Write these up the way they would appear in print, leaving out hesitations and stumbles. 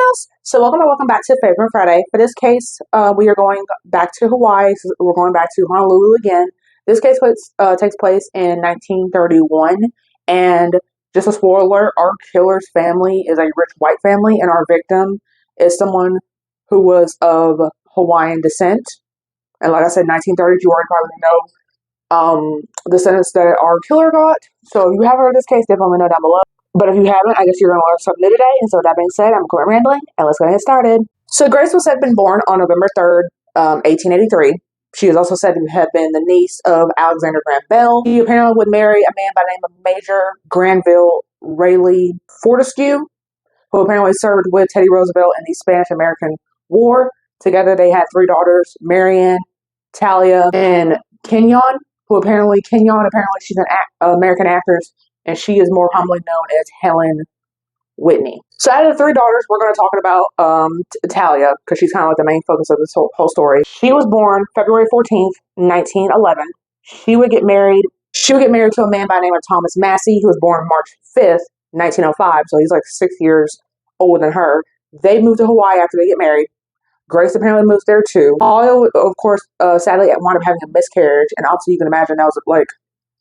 house. So welcome back to Favorite Friday. For this case, we are going back to Hawaii. So we're going back to Honolulu again. This case takes place in 1931. And just a spoiler alert, our killer's family is a rich white family, and our victim is someone who was of Hawaiian descent. And like I said, 1930s, you already probably know the sentence that our killer got. So if you have heard of this case, definitely let me know down below. But if you haven't, I guess you're going to learn something new today. And so with that being said, I'm quit rambling, and let's go ahead and get started. So Grace was said to have been born on November 3rd, 1883. She is also said to have been the niece of Alexander Graham Bell. She apparently would marry a man by the name of Major Granville Raleigh Fortescue, who apparently served with Teddy Roosevelt in the Spanish-American War. Together they had three daughters, Marianne, Thalia, and Kenyon, apparently she's an American actress, and she is more commonly known as Helen Whitney. So out of the three daughters, we're going to talk about Thalia, because she's kind of like the main focus of this whole story. She was born February 14th, 1911. She would get married to a man by the name of Thomas Massie, who was born March 5th, 1905. So he's like 6 years older than her. They moved to Hawaii after they get married. Grace apparently moves there too. Thalia, of course, sadly wound up having a miscarriage, and obviously you can imagine that was like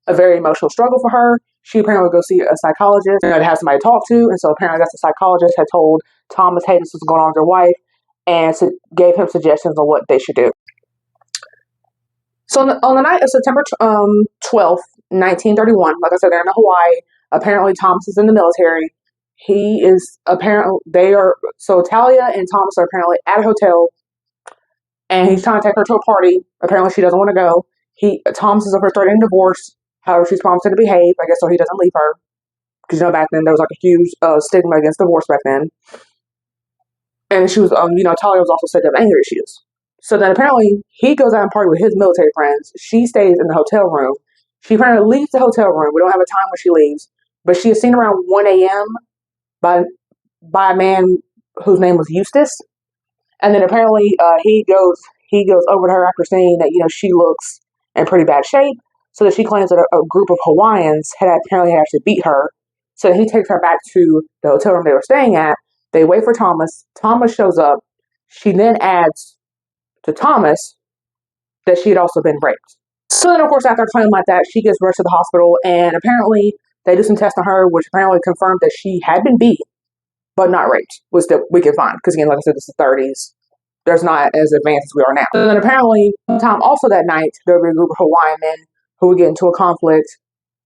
a very emotional struggle for her. She apparently would go see a psychologist, to have somebody to talk to, and so apparently that's the psychologist had told Thomas, hey, this was going on with your wife, and gave him suggestions on what they should do. So on the night of September 12th, 1931, like I said, they're in Hawaii. Apparently Thomas is in the military. So Thalia and Thomas are apparently at a hotel, and he's trying to take her to a party. Apparently she doesn't want to go. Thomas is over threatening divorce. However, she's promised him to behave, I guess, so he doesn't leave her. Because, back then there was like a huge stigma against divorce back then. And she was, Thalia was also said to have anger issues. So then apparently he goes out and party with his military friends. She stays in the hotel room. She apparently leaves the hotel room. We don't have a time when she leaves. But she is seen around 1 a.m. by a man whose name was Eustace. And then apparently he goes over to her after saying that, she looks in pretty bad shape. So that she claims that a group of Hawaiians had actually beat her. So he takes her back to the hotel room they were staying at. They wait for Thomas. Thomas shows up. She then adds to Thomas that she had also been raped. So then, of course, after a claim like that, she gets rushed to the hospital, and apparently they do some tests on her, which apparently confirmed that she had been beat, but not raped, which we can find. Because again, like I said, this is the 30s. There's not as advanced as we are now. And then apparently, sometime also that night, there would be a group of Hawaiian men who would get into a conflict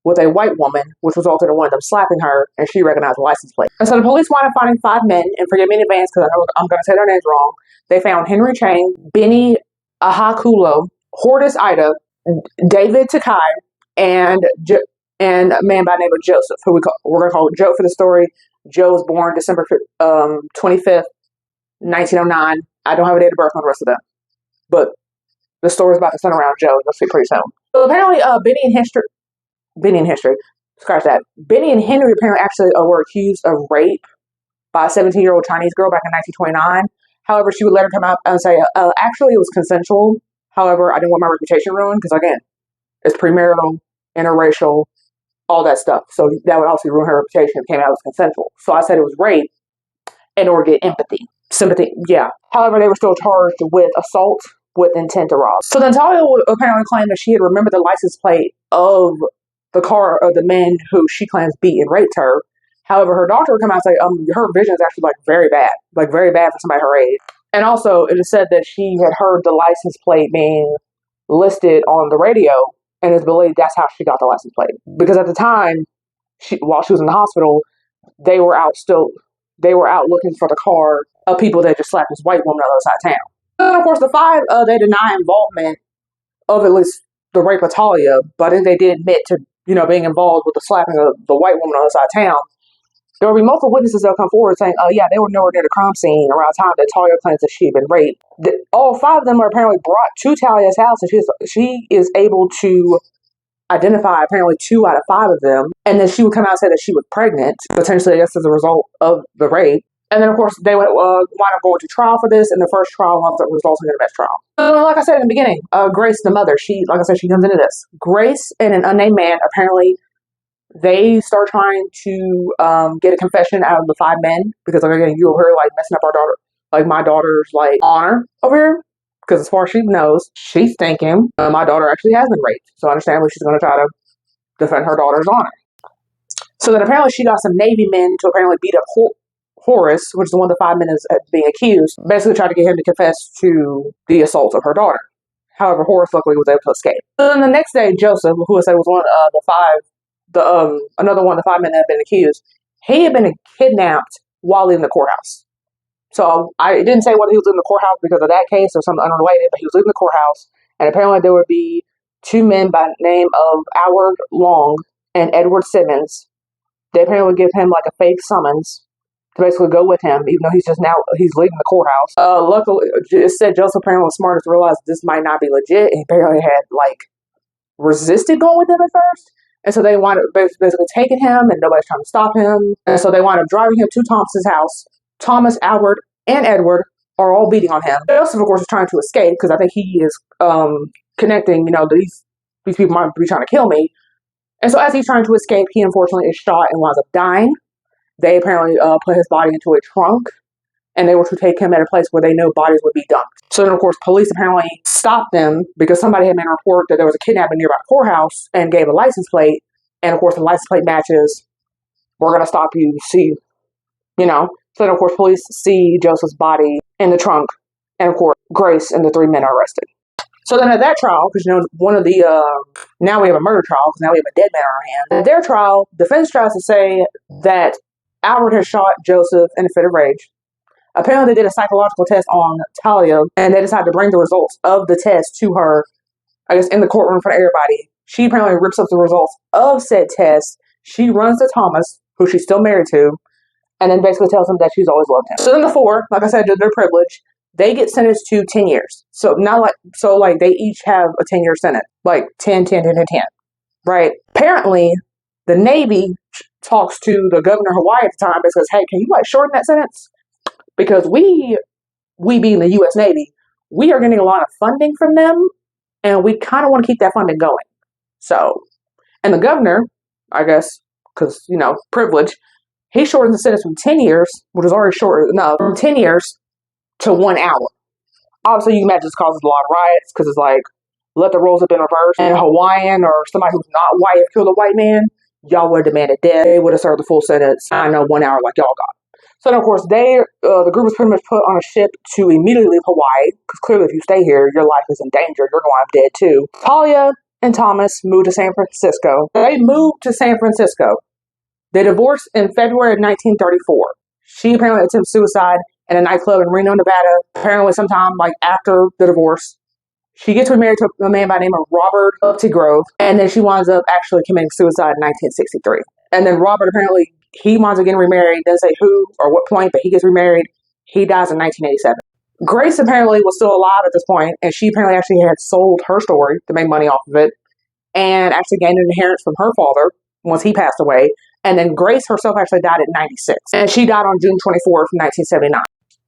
with a white woman, which resulted in one of them slapping her, and she recognized the license plate. And so the police wound up finding 5 men, and forgive me in advance because I know I'm going to say their names wrong. They found Henry Chang, Benny Ahakulo, Hortus Ida, David Takai, and a man by the name of Joseph, who we're going to call Joe for the story. Joe was born December 25th, 1909. I don't have a date of birth on the rest of them, but the story's about to center around Joe. You'll see pretty soon. So apparently, Benny and Henry apparently actually were accused of rape by a 17-year-old Chinese girl back in 1929. However, she would later come out and say, actually, it was consensual. However, I didn't want my reputation ruined because, again, it's premarital, interracial, all that stuff. So that would also ruin her reputation if it came out as consensual. So I said it was rape in order to get sympathy, yeah. However, they were still charged with assault with intent to rob. So then Thalia would apparently claim that she had remembered the license plate of the car of the men who she claims beat and raped her. However, her doctor would come out and say, her vision is actually very bad for somebody her age. And also, it is said that she had heard the license plate being listed on the radio, and it's believed that's how she got the license plate. Because at the time, while she was in the hospital, they were out looking for the car of people that just slapped this white woman on the other side of town. And of course, the 5, they deny involvement of at least the rape of Thalia, but I think they did admit to, being involved with the slapping of the white woman on the other side of town. There will be multiple witnesses that will come forward saying, they were nowhere near the crime scene around the time that Thalia claims that she had been raped. All 5 of them are apparently brought to Thalia's house, and she is able to identify apparently 2 out of 5 of them, and then she would come out and say that she was pregnant, potentially, I guess, as a result of the rape. And then, of course, they wound up going to trial for this, and the first trial wound up resulting in a bench trial. Like I said in the beginning, Grace, the mother, she comes into this. Grace and an unnamed man apparently they start trying to get a confession out of the 5 men because, like, again, you over here like messing up our daughter, like my daughter's like honor over here. Because as far as she knows, she's thinking my daughter actually has been raped. So understandably, she's going to try to defend her daughter's honor. So then apparently she got some Navy men to apparently beat up Horace, which is one of the 5 men is being accused, basically tried to get him to confess to the assault of her daughter. However, Horace luckily was able to escape. So then the next day, Joseph, who I said was one of the 5, another one of the 5 men that had been accused, he had been kidnapped while in the courthouse. So I didn't say whether he was in the courthouse because of that case or something unrelated, but he was in the courthouse, and apparently there would be 2 men by the name of Howard Long and Edward Simmons. They apparently would give him like a fake summons to basically go with him, even though he's leaving the courthouse. Luckily, it said Joseph apparently was smart enough to realize this might not be legit, and he apparently had like resisted going with them at first. And so they wound up basically taking him, and nobody's trying to stop him. And so they wound up driving him to Thomas's house. Thomas, Albert, and Edward are all beating on him. Joseph, of course, is trying to escape because I think he is connecting, these people might be trying to kill me. And so as he's trying to escape, he unfortunately is shot and winds up dying. They apparently put his body into a trunk, and they were to take him at a place where they know bodies would be dumped. So then, of course, police apparently stopped them because somebody had made a report that there was a kidnapping nearby the courthouse and gave a license plate. And, of course, the license plate matches, we're going to stop you, see, So then, of course, police see Joseph's body in the trunk, and, of course, Grace and the 3 men are arrested. So then at that trial, because, one of the, now we have a murder trial, because now we have a dead man on our hands. At their trial, defense tries to say that Albert has shot Joseph in a fit of rage. Apparently, they did a psychological test on Thalia, and they decided to bring the results of the test to her, I guess, in the courtroom in front of everybody. She apparently rips up the results of said test. She runs to Thomas, who she's still married to, and then basically tells him that she's always loved him. So then the 4, like I said, due to their privilege, they get sentenced to 10 years. So they each have a 10-year sentence, like 10, 10, 10, 10, 10, right? Apparently, the Navy talks to the governor of Hawaii at the time and says, hey, can you shorten that sentence? Because we being the U.S. Navy, we are getting a lot of funding from them, and we kind of want to keep that funding going. So, and the governor, I guess, because, privilege, he shortened the sentence from 10 years, which was already short enough, from 10 years to 1 hour. Obviously, you can imagine this causes a lot of riots, because it's like, let the roles have been reversed, and a Hawaiian or somebody who's not white have killed a white man, y'all would have demanded death. They would have served the full sentence. I know 1 hour like y'all got. So then, of course, the group was pretty much put on a ship to immediately leave Hawaii, because clearly if you stay here, your life is in danger. You're going to be dead too. Thalia and Thomas moved to San Francisco. They moved to San Francisco. They divorced in February of 1934. She apparently attempted suicide in a nightclub in Reno, Nevada, apparently sometime after the divorce. She gets remarried to a man by the name of Robert Uptigrove, and then she winds up actually committing suicide in 1963. And then Robert apparently, he winds up getting remarried, doesn't say who or what point, but he gets remarried. He dies in 1987. Grace apparently was still alive at this point, and she apparently actually had sold her story to make money off of it, and actually gained an inheritance from her father once he passed away. And then Grace herself actually died at 96, and she died on June 24th, 1979.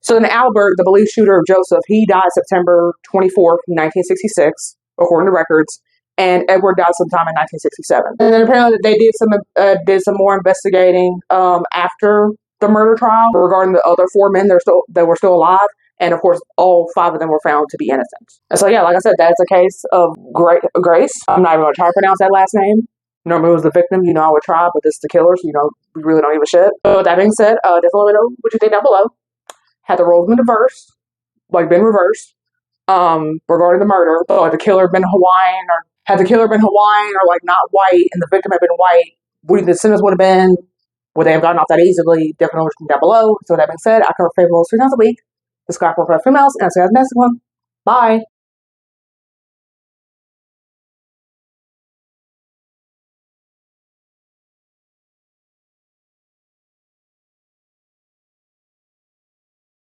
So then Albert, the believed shooter of Joseph, he died September 24th, 1966, according to records. And Edward died sometime in 1967. And then apparently they did some more investigating after the murder trial regarding the other 4 men that were still alive. And of course, all 5 of them were found to be innocent. And so yeah, like I said, that's a case of Grace. I'm not even going to try to pronounce that last name. Normally it was the victim, I would try, but this is the killer, so we really don't give a shit. So with that being said, definitely let me know what you think down below. Had the roles been reversed, regarding the murder, but the killer been Hawaiian, or had the killer been Hawaiian or not white, and the victim had been white, what the sentence would have been? Would they have gotten off that easily? Definitely down below. So with that being said, I cover favorable 3 times a week. Subscribe for females, and I'll see you guys in the next one. Bye.